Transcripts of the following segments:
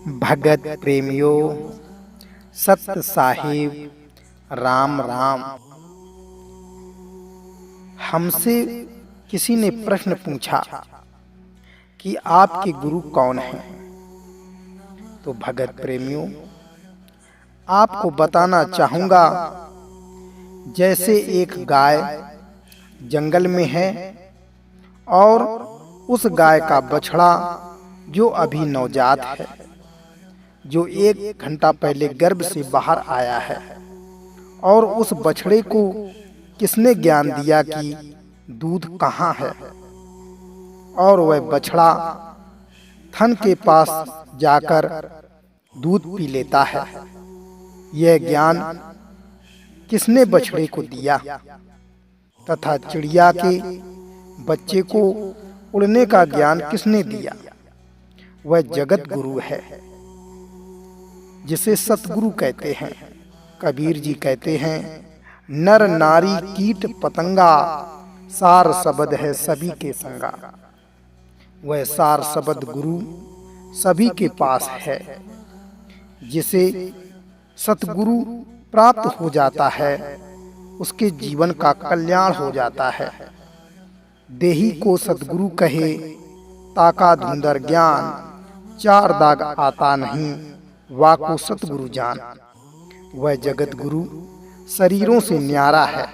भगत प्रेमियों, सत्य साहिब राम राम। हमसे किसी ने प्रश्न पूछा कि आपके गुरु कौन हैं? तो भगत प्रेमियों, आपको बताना चाहूंगा, जैसे एक गाय जंगल में है और उस गाय का बछड़ा जो अभी नवजात है, जो 1 घंटा पहले गर्भ से बाहर आया है, और उस बछड़े को किसने ज्ञान दिया कि दूध कहाँ है, और वह बछड़ा थन के पास जाकर दूध पी लेता है। यह ज्ञान किसने बछड़े को दिया? तथा चिड़िया के बच्चे को उड़ने का ज्ञान किसने दिया? वह जगत गुरु है, जिसे सतगुरु कहते हैं। कबीर जी कहते हैं, नर नारी कीट पतंगा, सार सबद है सभी के संगा। वह सार सबद गुरु सभी के पास है। जिसे सतगुरु प्राप्त हो जाता है, उसके जीवन का कल्याण हो जाता है। देही को सतगुरु कहे, ताका धुंधर ज्ञान, 4 दाग आता नहीं, वाको सतगुरु जान। वह जगत गुरु शरीरों से न्यारा है।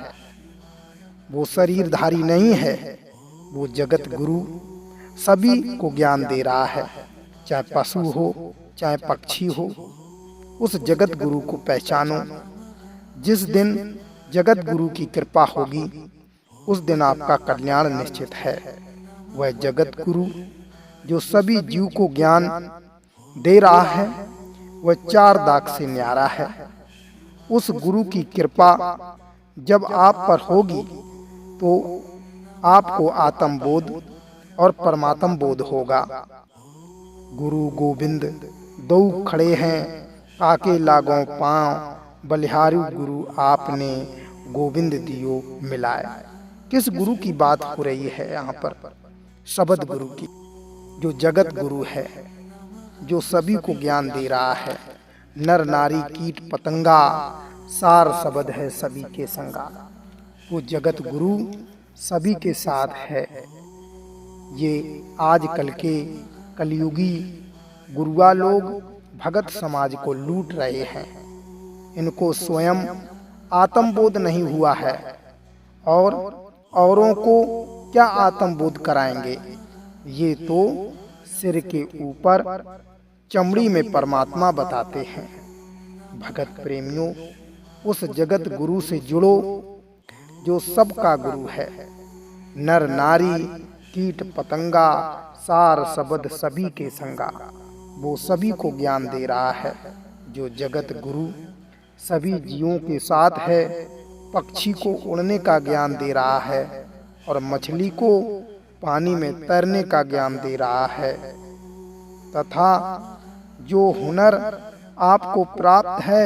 वो शरीरधारी नहीं है। वो जगत गुरु सभी को ज्ञान दे रहा है, चाहे पशु हो चाहे पक्षी हो। उस जगत गुरु को पहचानो। जिस दिन जगत गुरु की कृपा होगी, उस दिन आपका कल्याण निश्चित है। वह जगत गुरु जो सभी जीव को ज्ञान दे रहा है, वह 4 दाग से न्यारा है। उस गुरु की कृपा जब आप पर होगी, तो आपको आत्मबोध और परमात्म बोध होगा। गुरु गोविंद दो खड़े हैं, काके लागों पांव, बलिहारी गुरु आपने गोविंद दियो मिलाए। किस गुरु की बात हो रही है यहाँ पर? शब्द गुरु की, जो जगत गुरु है, जो सभी को ज्ञान दे रहा है। नर नारी कीट पतंगा, सार शब्द है सभी के संगा। वो जगत गुरु सभी के साथ है। ये आजकल के कलयुगी गुरुआ लोग भगत समाज को लूट रहे हैं। इनको स्वयं आत्मबोध नहीं हुआ है, और औरों को क्या आत्मबोध कराएंगे? ये तो सिर के ऊपर चमड़ी में परमात्मा बताते हैं। भगत प्रेमियों, उस जगत गुरु से जुड़ो जो सबका गुरु है। नर नारी कीट पतंगा, सार सबद सभी के संगा। वो सभी को ज्ञान दे रहा है। जो जगत गुरु सभी जीवों के साथ है। पक्षी को उड़ने का ज्ञान दे रहा है, और मछली को पानी में तैरने का ज्ञान दे रहा है। तथा जो हुनर आपको प्राप्त है,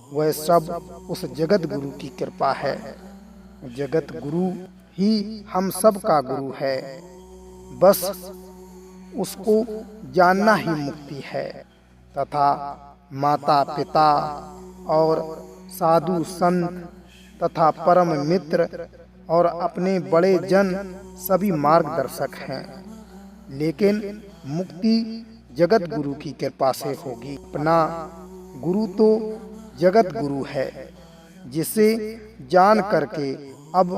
वह सब उस जगत गुरु की कृपा है। जगत गुरु ही हम सब का गुरु है। बस उसको जानना ही मुक्ति है। तथा माता पिता और साधु संत तथा परम मित्र और अपने बड़े जन सभी मार्गदर्शक हैं। लेकिन मुक्ति जगत गुरु की कृपा से होगी। अपना गुरु तो जगत गुरु है, जिसे जान करके अब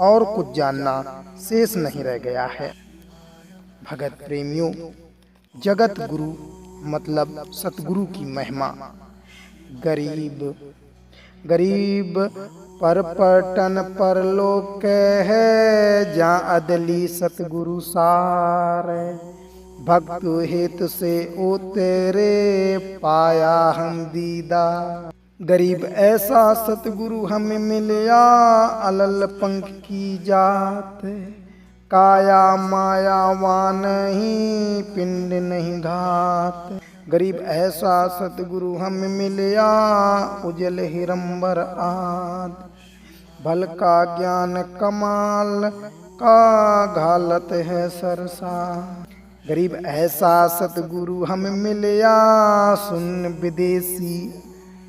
और कुछ जानना शेष नहीं रह गया है। भगत प्रेमियों, जगत गुरु मतलब सतगुरु की महिमा। गरीब गरीब पर पटन पर लोक है, जा अदली सतगुरु सार। भक्त हेतु से ओ तेरे, पाया हम दीदा। गरीब ऐसा सतगुरु हमें मिलया, अलल पंख की जात। काया माया वा नहीं, पिंड नहीं घात। गरीब ऐसा सतगुरु हमें मिलया, उजल हिरंबर आद। भल का ज्ञान कमाल का, घालत है सरसा। गरीब ऐसा सतगुरु हम मिलया सुन विदेशी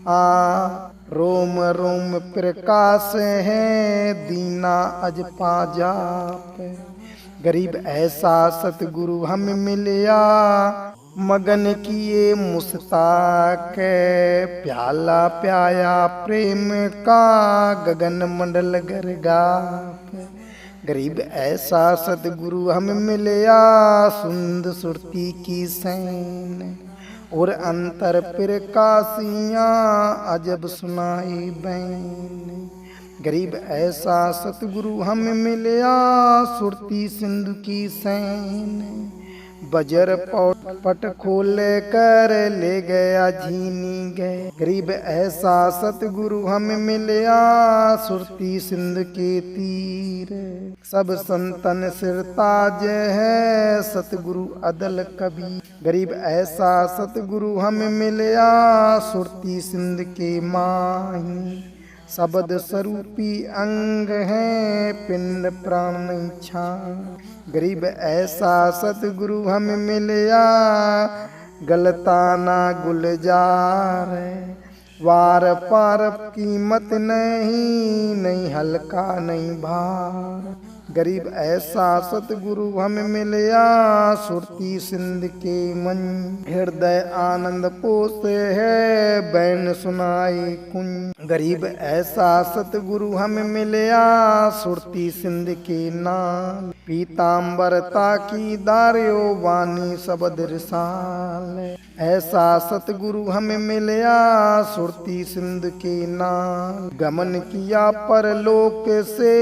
आ, रोम रोम प्रकाश है दीना अज पाजाप। गरीब ऐसा सतगुरु हम मिलया मगन किए मुस्ताक, प्याला प्याया प्रेम का गगन मंडल गरगाप। गरीब ऐसा सतगुरु हम मिलया सुंद सुरती की सैन, और अंतर प्रकाशियाँ अजब सुनाई बैन। गरीब ऐसा सतगुरु हम मिलया सुरती सिंधु की सैन, बजर पट खोल कर ले गया झीनी गए। गरीब ऐसा सतगुरु हम मिलया सुरती सिंध के तीर, सब संतन सिरताज है सतगुरु अदल कबीर। गरीब ऐसा सतगुरु हम मिलया सुरती सिंध के माही, शब्द स्वरूपी अंग है पिंड प्राण इच्छा। गरीब ऐसा सतगुरु हम मिलया गलताना गुलजार, वार पार कीमत नहीं हल्का नहीं भार। गरीब ऐसा सतगुरु हम मिलया सुरती सिंध के मन, हृदय आनंद पोष है बैन सुनाई कुंज। गरीब ऐसा सतगुरु हम मिलया सुरती सिंध के नाल, पीताम्बरता की दारियो वाणी शब्द रिसाल। ऐसा सतगुरु हम मिलया सुरती सिंध के नाल, गमन किया परलोक से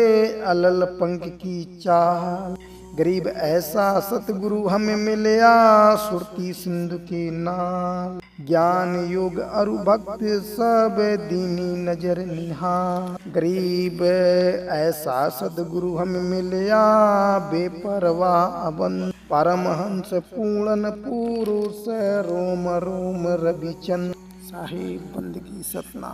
अलल पंख की चाल। गरीब ऐसा सतगुरु हमें मिलया सुरती सिंधु के नाल, ज्ञान योग अरु भक्त सब दीनी नजर निहार। गरीब ऐसा सतगुरु हमें मिलया बेपरवाह अबन, परमहंस पूर्ण पुरुष रोम रोम रविचंद्र। साहिब बंदगी सतना।